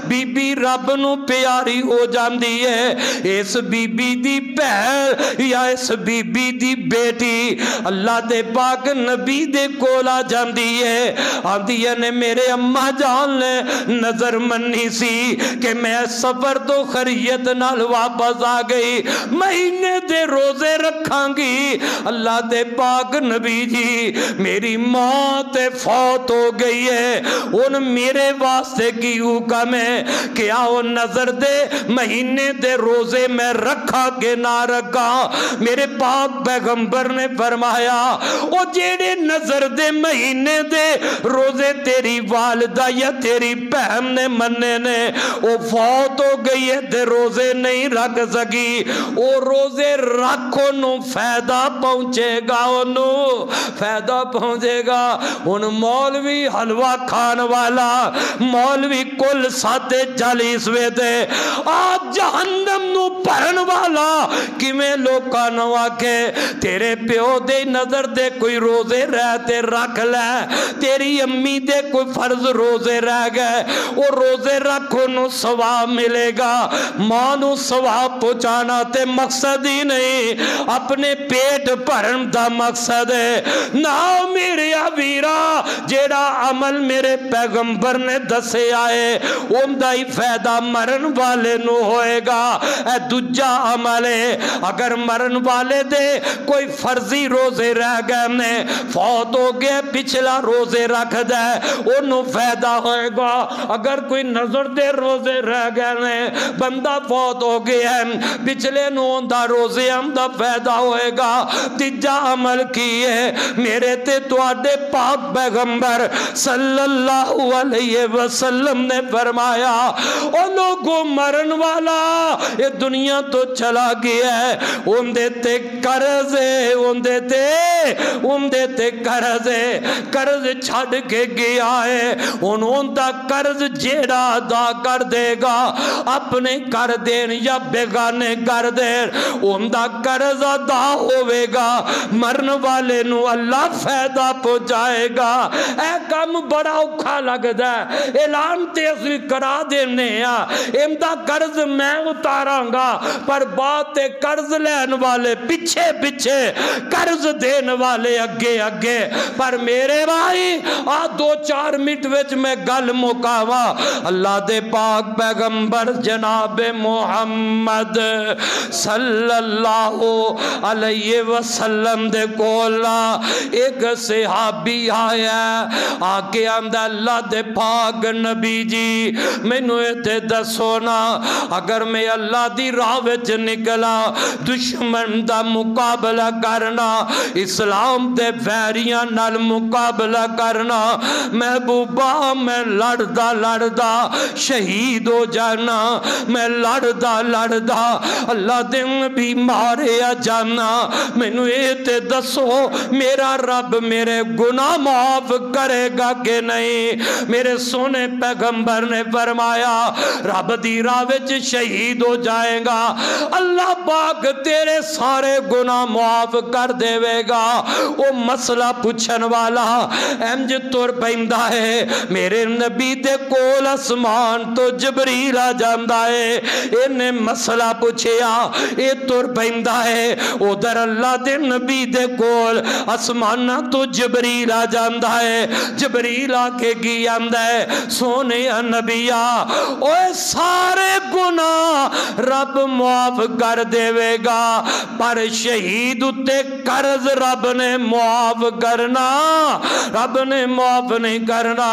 بی بی رب نو پیاری ہو جاندی ہے اس بی بی دی بہن یا اس بی بی دی بیٹی اللہ دے پاک نبی دے کولا جاندی ہے آندی نے میرے اماں جان نے نظر منی سی کہ میں سفر تو خریت نال واپس آ گئی مہینے دے روزے رکھاں گی اللہ دے پاک نبی جی میری ماں تے فوت ہو گئی ہے ان میرے واسطے کی حکم ہے کہ آؤ نظر دے مہینے دے روزے میں رکھا کہ نہ رکھا میرے پاک پیغمبر نے فرمایا او جیڑے نظر دے مہینے دے روزے تیری والدہ یا تیری بہن نے مننے نے وہ فوت ہو گئی ہے تے روزے نہیں رکھ سکی وہ روزے رکھو نو فائدہ پہنچے گا انہوں فائدہ پہنچے گا ان مولوی حلوہ کھان والا مولوی کل 740 دے آج جہنم نو پرن والا کمیں لوکا نوا کے تیرے پیو دے نظر دے کوئی روزے رہتے رکھ رکھ لے تیری امی دے کوئی فرض روزے رہ گئے وہ روزے رکھ انہوں ثواب ملے گا ماں نو ثواب پہنچانا تے مقصد ہی نہیں اپنے پیٹ بھرن دا مقصد ہے نہ میرے ویرا جیڑا عمل میرے پیغمبر نے دسے آئے ان دا ہی فائدہ مرن والے نو ہوئے گا اے دوجا عمل ہے اگر مرن والے دے کوئی فرضی روزے رہ گئے نے فوت ہو گئے پچھلا روزے رکھ دے انہوں فائدہ ہوئے گا اگر کوئی نظر دے روزے رہ گئے نے بندہ فوت ہو گیا ہے پچھلے نو دا روزے ہم دا فائدہ ہوئے گا تیجا عمل کیے میرے تے تو آدھے پاک پیغمبر صلی اللہ علیہ وسلم نے فرمایا او لوگوں مرن والا یہ دنیا تو چلا گیا ہے ان دیتے قرض ہے ان دیتے قرض ہے قرض چھڑ کے گیا ہے انہوں دا قرض جیڑا ادا کر دے گا اپنے کر دین یا بیگانے کر دین ان دا قرض ادا ہوئے گا مرن والے نو اللہ فائدہ پہنچائے گا اے کم بڑا اوکھا لگ دا اعلان تیسوی کرا دینے امدہ قرض میں اتاراں گا پر بات قرض لین والے پیچھے پیچھے قرض دین والے اگے اگے پر میرے بھائی دو چار منٹ وچ میں گل مکاوا اللہ دے پاک پیغمبر جناب محمد صلی اللہ علیہ وسلم دے کولا ایک صحابی آیا آکے آمدہ اللہ دے پاک نبی جی میں نوے تے دسونا اگر میں اللہ دی راہ وچ نکلا دشمن دا مقابلہ کرنا اسلام دے ویریاں نال مقابلہ کرنا محبوبہ میں لڑدا شہید ہو جانا میں لڑدا اللہ دے بھی مارے جانا میں نوے تے دسو میرا رب میرے گناہ معاف کرے گا کہ نہیں میرے سونے پیغمبر نے فرمایا رب دی راہ وچ شہید ہو جائے گا اللہ پاک تیرے سارے گناہ معاف کر دے گا وہ مسئلہ پوچھن والا امج تر پیندہ ہے میرے نبی دے کول اسمان تو جبریل آ جاندہ ہے انہیں مسئلہ پوچھیا اے تر پیندہ ہے ادھر اللہ دے نبی دے کول اسمان تو جبریل آ جاندہ ہے جبریل آ کے کی آمدہ ہے سونے نبیہ اوہ سارے گناہ رب معاف کر دے گا پر شہید اتے قرض رب نے معاف کرنا رب نے معاف نہیں کرنا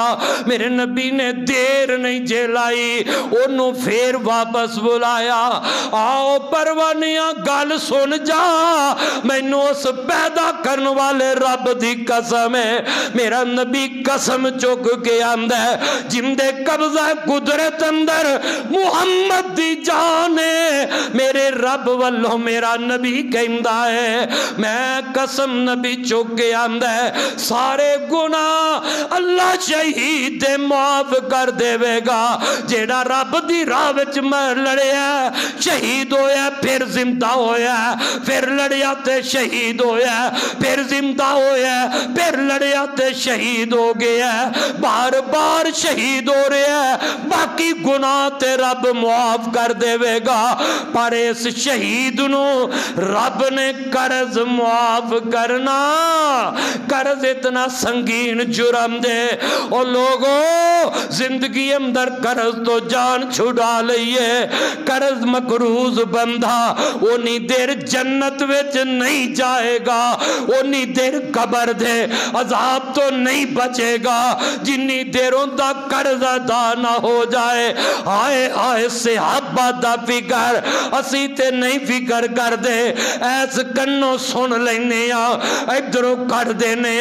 میرے نبی نے دیر نہیں جلائی انہوں پھر واپس بلایا آؤ پروانیاں گل سن جا میں نو اس پیدا کرنے والے رب دی قسم ہے میرا نبی قسم چک کے آمدہ ہے جن دے قبضہ قدرت اندر محمد دی جان ہے میرے رب واللہ میرا نبی کہندہ ہے میں قسم نبی چک کے آمدہ ہے سارے گناہ اللہ شہید دے معاف کر دے گا جیڑا رب دی راہ وچ مر لڑیا شہید ہویا پھر زندہ ہویا پھر لڑیا تے شہید ہویا پھر زندہ ہویا پھر لڑیا تے شہید ہو گیا بار بار شہید ہو رہا ہے باقی گناہ تے رب معاف کر دے گا پر اس شہید نو رب نے قرض معاف کرنا قرض اتنا سنگین جرم دے اور لوگوں زندگی اندر قرض تو جان چھڑا لئیے قرض مقروض بندہ انہی دیر جنت وچ نہیں جائے گا انہی دیر قبر دے عذاب تو نہیں بچے گا جنہی دیروں دا قرض ادا نہ ہو جائے آئے آئے صحابہ دا فکر اسی تے نہیں فکر کر دے ایس کنوں سن لینے ادھروں کر دینے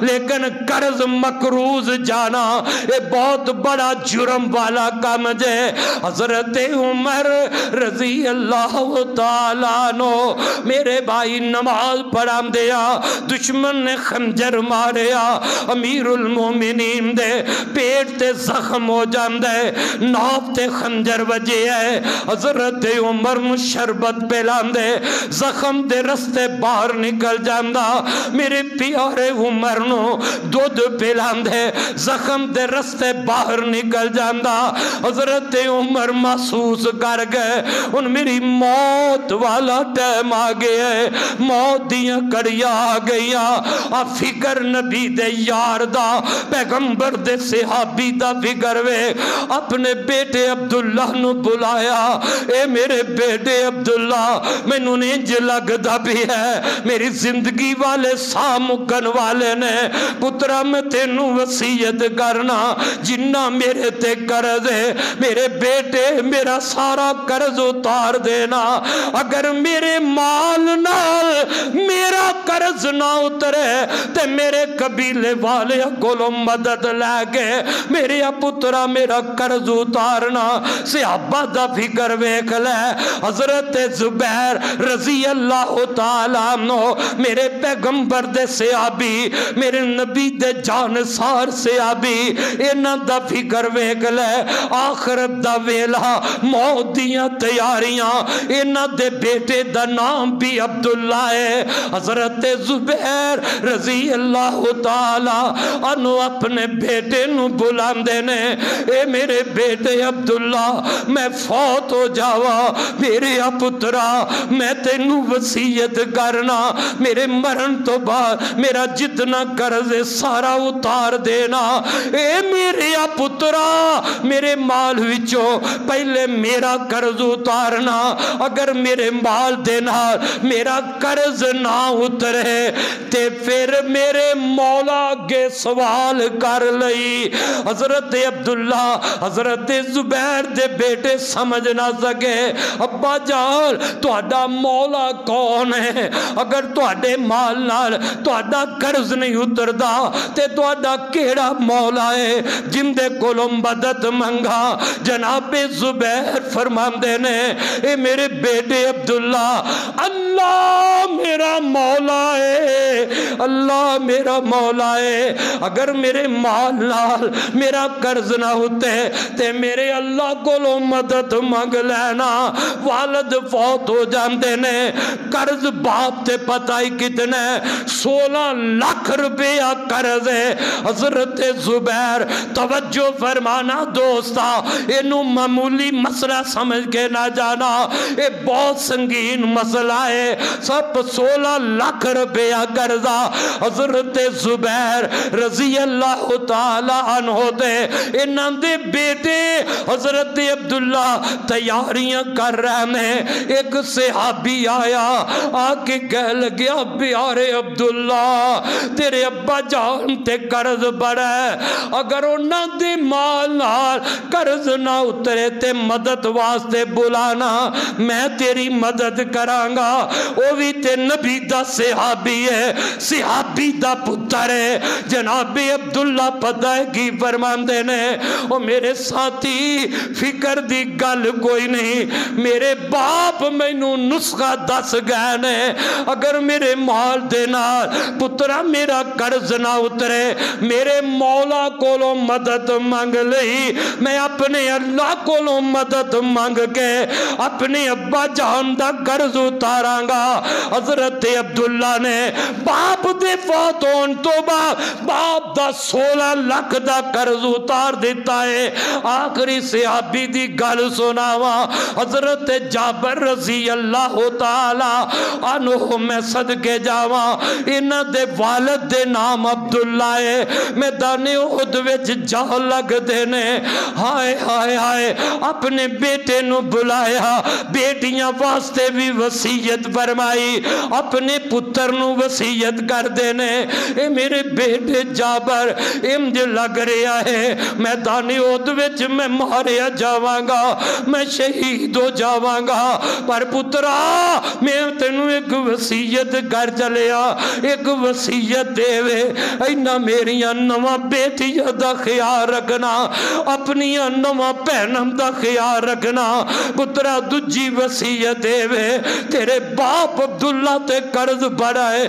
لیکن قرض مقروض جانا یہ بہت بڑا جرم والا کام جے حضرت عمر رضی اللہ تعالیٰ عنہ میرے بھائی نماز پڑھام دیا دشمن نے خنجر ماریا امیر المومنین دے پیٹ تے زخم ہو جاندے ناف تے خنجر وجے ہے حضرت حضرت عمر نو شربت پلاندے زخم دے رستے باہر نکل جاندا میرے پیارے عمر نو دودھ پلاندے زخم دے رستے باہر نکل جاندا حضرت عمر محسوس کر گئے ان میری موت والا ٹائم آ گیا ہے موت دیاں کڑیاں آ گئیاں آ فکر نبی دے یار دا پیغمبر دے صحابی دا فکر وے اپنے بیٹے عبداللہ نو بلایا اے میرے بیٹے عبداللہ میں نج لگدا بھی ہے میری زندگی والے سا مکن والے نے پترا میں تینوں وصیت کرنا جنہ میرے تے قرض ہے میرے بیٹے میرا سارا قرض اتار دینا اگر میرے مال نال میرا قرض نہ اترے تے میرے قبیلے والے کولوں مدد لے کے میرے پترا میرا قرض اتارنا صحابہ دا فکر ویکھ لے حضرت زبیر رضی اللہ تعالیٰ عنہ میرے پیغمبر دے صحابی میرے نبی دے جانسار صحابی انہاں دا فکر ویکھ لے آخرت دا ویلا موت دیاں تیاریاں انہاں دے بیٹے دا نام بھی عبداللہ ہے حضرت زبیر رضی اللہ تعالیٰ عنہ اپنے بیٹے نو بلاندے نے اے میرے بیٹے عبداللہ میں فوت ہو جاوا میرے پترا میں تینوں وصیت کرنا میرے مرن تو بعد میرا جتنا قرض سارا اتار دینا اے میرے پترا میرے مال وچوں پہلے میرا قرض اتارنا اگر میرے مال دینا میرا قرض نہ اترے تے پھر میرے مولا کے سوال کر لئی حضرت عبداللہ حضرت زبیر دے بیٹے سمجھ نہ سکے ابا جان تہاڈا مولا کون ہے اگر تہاڈے مال نال تہاڈا قرض نہیں اتردا تے تہاڈا کیڑا مولا ہے جن دے کولوں مدد منگا جناب زبیر فرماندے نے اے میرے بیٹے عبداللہ اللہ میرا مولا ہے اللہ میرا مولا ہے اگر میرے مال نال میرا قرض نہ ہوتے تے میرے اللہ کولوں مدد منگ لینا والد فوت ہو جاندے نے قرض باپ تے پتہ ہی کتنے 16 لاکھ روپیہ قرض ہے حضرت زبیر توجہ فرمانا دوستا انہوں معمولی مسئلہ سمجھ کے نہ جانا یہ بہت سنگین مسئلہ ہے سب 16 لاکھ روپیہ قرضہ حضرت زبیر رضی اللہ تعالی عنہ دے انہاں دے بیٹے حضرت عبداللہ تیاریاں کر رہے ہیں ایک صحابی آیا آکے کہہ لگیا پیارے عبداللہ تیرے ابا جان تے قرض بڑا ہے اگر انہاں دے مال نال قرض نہ اترے تے مدد واسطے بلانا میں تیری مدد کرانگا وہ بھی تے نبی دا صحابی ہے صحابی دا پتر ہے جناب عبداللہ پتہ ہے کی فرماندے نے وہ میرے ساتھی فکر دی گل کوئی نہیں میرے باپ میں نو نسخہ دس گئے نے اگر میرے مال دینا پترہ میرا قرض نہ اترے میرے مولا کولوں مدد مانگ لئی میں اپنے اللہ کولوں مدد مانگ کے اپنے ابا جان دا قرض اتارانگا حضرت عبداللہ نے باپ دے فوت ہون تو باپ دا 16 لاکھ دا قرض اتار دیتا ہے آخری صحابی دی گل سناوا حضرت جابر رضی اللہ تعالی عنہ میں صدقے جاوا انہ دے والد دے نام عبداللہ ہے میدان احد وچ جا لگ دینے ہائے ہائے ہائے اپنے بیٹے نو بلایا بیٹیاں واسطے بھی وصیت فرمائی اپنے پتر نو وصیت کر دینے اے میرے بیٹے جابر امج لگ رہا ہے میدان احد وچ میں ماریا جاوانگا میں شہید ہو جاوانگا پر پترا میں تینوں ایک وصیت کر چلیا ایک وصیت دے وے اینا میریاں نواں بیٹیاں دا خیال رکھنا اپنی نواں پہنم دا خیال رکھنا پترا دجی وصیت دے وے تیرے باپ عبداللہ تے قرض بڑا ہے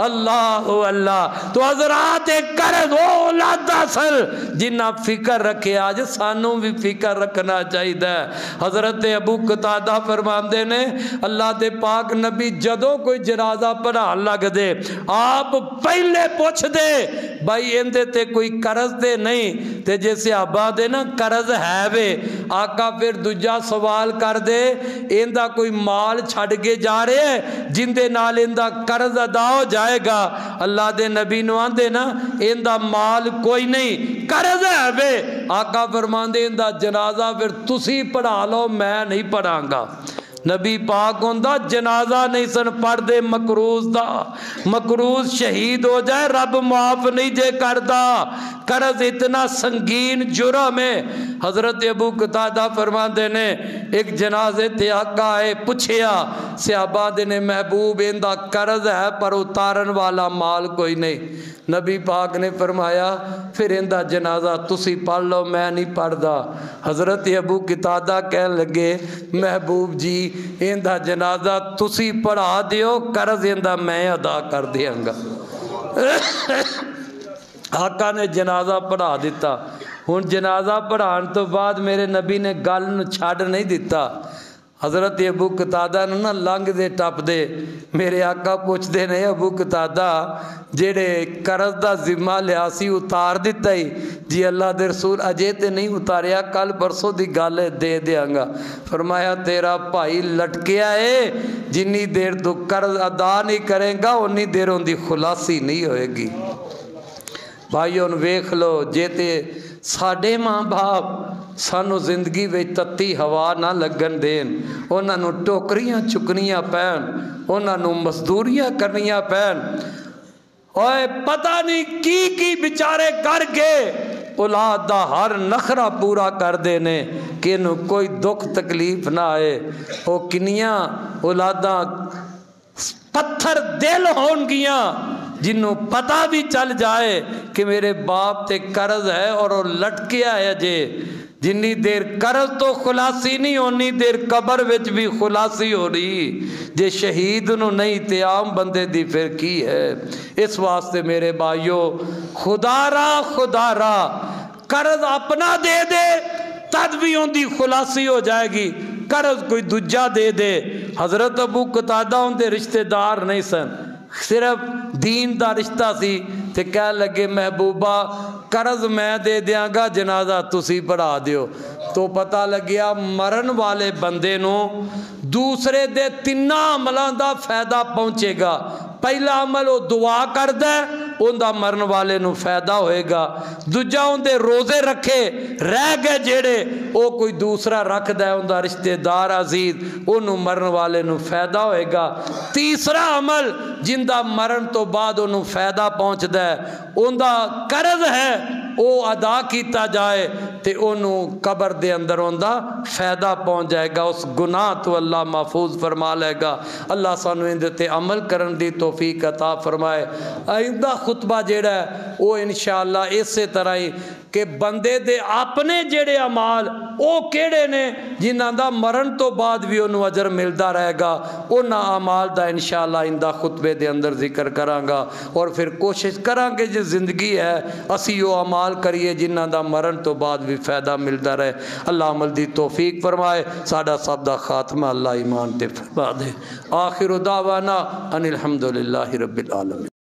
اللہ اللہ تو حضرات ایک قرض وہ اولاد اصل جنہ فکر رکھے آج سانوں بھی فکر رکھنا چاہیے حضرت ابو قتادہ فرماندے نے اللہ دے پاک نبی جدوں کوئی جنازہ پڑھا لگ دے آپ پہلے پوچھ دے بھائی اندے تے کوئی قرض دے نہیں تے جے صحابہ دے نا قرض ہے وے آقا پھر دوجا سوال کر دے اندہ کوئی مال چھڑ کے جا رہے ہیں جن دے نال اندہ قرض ادا ہو جائے گا اللہ دے نبی نوان دے نا اندہ مال کوئی نہیں قرض ہے وے آقا فرماندے اندہ جنازہ پھر تسی پڑھا لو میں نہیں پڑھاں گا نبی پاک ہوندہ جنازہ نہیں سن پڑھ دے مکروز دا مکروز شہید ہو جائے رب معاف نہیں جے کردہ قرض اتنا سنگین جرم ہے حضرت ابو قتادہ فرماندے نے ایک جنازے تھے آقا آئے پوچھیا صحابہ دے نے محبوب اندہ قرض ہے پر اتارن والا مال کوئی نہیں نبی پاک نے فرمایا پھر اندہ جنازہ تسی پڑھ لو میں نہیں پڑھ دا حضرت ابو قتادہ کہنے لگے محبوب جی اندہ جنازہ تسی پڑھا دیو قرض اندہ میں ادا کر دیاں گا آقا نے جنازہ پڑھا دیتا ہن جنازہ پڑھان تو بعد میرے نبی نے گل نو چھاڑ نہیں دیتا حضرت ابو قتادہ نے نا لنگ دے ٹپ دے میرے آقا پوچھ دے نے ابو قتادہ جیڑے قرض دا ذمہ لیا سی اتار دیتا ہی جی اللہ دے رسول اجے تے نہیں اتاریا کل پرسوں دی گالے دے دیاں گا فرمایا تیرا بھائی لٹکیا ہے جنی دیر تو قرض ادا نہیں کریں گا انی دیر ان دی خلاصی نہیں ہوئے گی بھائیوں ویکھ لو جے تے ساڑھے ماں باپ سانو زندگی وے تتی ہوا نہ لگن دین انہاں نو ٹوکریاں چکنیاں پین انہاں نو مزدوریاں کرنیاں پین اوے پتہ نہیں کی بیچارے کر کے اولاد دا ہر نخرہ پورا کر دینے کہ انہوں کوئی دکھ تکلیف نہ آئے او کنیاں اولاداں پتھر دل ہون گیاں جنہوں پتہ بھی چل جائے کہ میرے باپ تے قرض ہے اور وہ لٹکیا ہے جے جنی دیر قرض تو خلاصی نہیں ہونی دیر قبر وچ بھی خلاصی ہو رہی جے شہید نو نہیں تے عام بندے دی پھر کی ہے اس واسطے میرے بھائیو خدا را قرض اپنا دے دے تد بھی ان دی خلاصی ہو جائے گی قرض کوئی دوجہ دے دے حضرت ابو قتادہ ان دے رشتہ دار نہیں سن صرف دین دا رشتہ سی تے کہہ لگے محبوبہ قرض میں دے دیاں گا جنازہ تسی پڑھا دیو تو پتہ لگیا مرن والے بندے نو دوسرے دے تینہ عملان دا فائدہ پہنچے گا پہلا عمل وہ دعا کر دے ان دا مرن والے نو فائدہ ہوئے گا دوجہ ان دے روزے رکھے رہ گئے جیڑے او کوئی دوسرا رکھ دے ان دا رشتہ دار عزیز انہوں مرن والے نو فائدہ ہوئے گا تیسرا عمل جن دا مرن تو بعد انہوں فائدہ پہنچ دے ان دا قرض ہے او ادا کیتا جائے تے انہوں قبر دے اندر ان دا فائدہ پہنچ جائے گا اس گناہ تو اللہ محفوظ فرما لے گا اللہ سانو اندے عمل کرن دی توفیق عطا فرمائے آئندہ خطبہ جیڑا ہے وہ انشاءاللہ اسی طرح ہی کہ بندے دے اپنے جیڑے عمال او کیڑے نے جنہاں دا مرن تو بعد بھی انہوں اجر ملدا رہے گا انہاں عمال دا انشاءاللہ آئندہ خطبے دے اندر ذکر کراں گا اور پھر کوشش کراں گے جو زندگی ہے اسی وہ عمال کریے جنہاں دا مرن تو بعد بھی فائدہ ملدا رہے اللہ عمل دی توفیق فرمائے ساڈا سب دا خاتمہ اللہ ایمان تے فرما دے آخر دعوانا ان الحمدللہ رب العالمین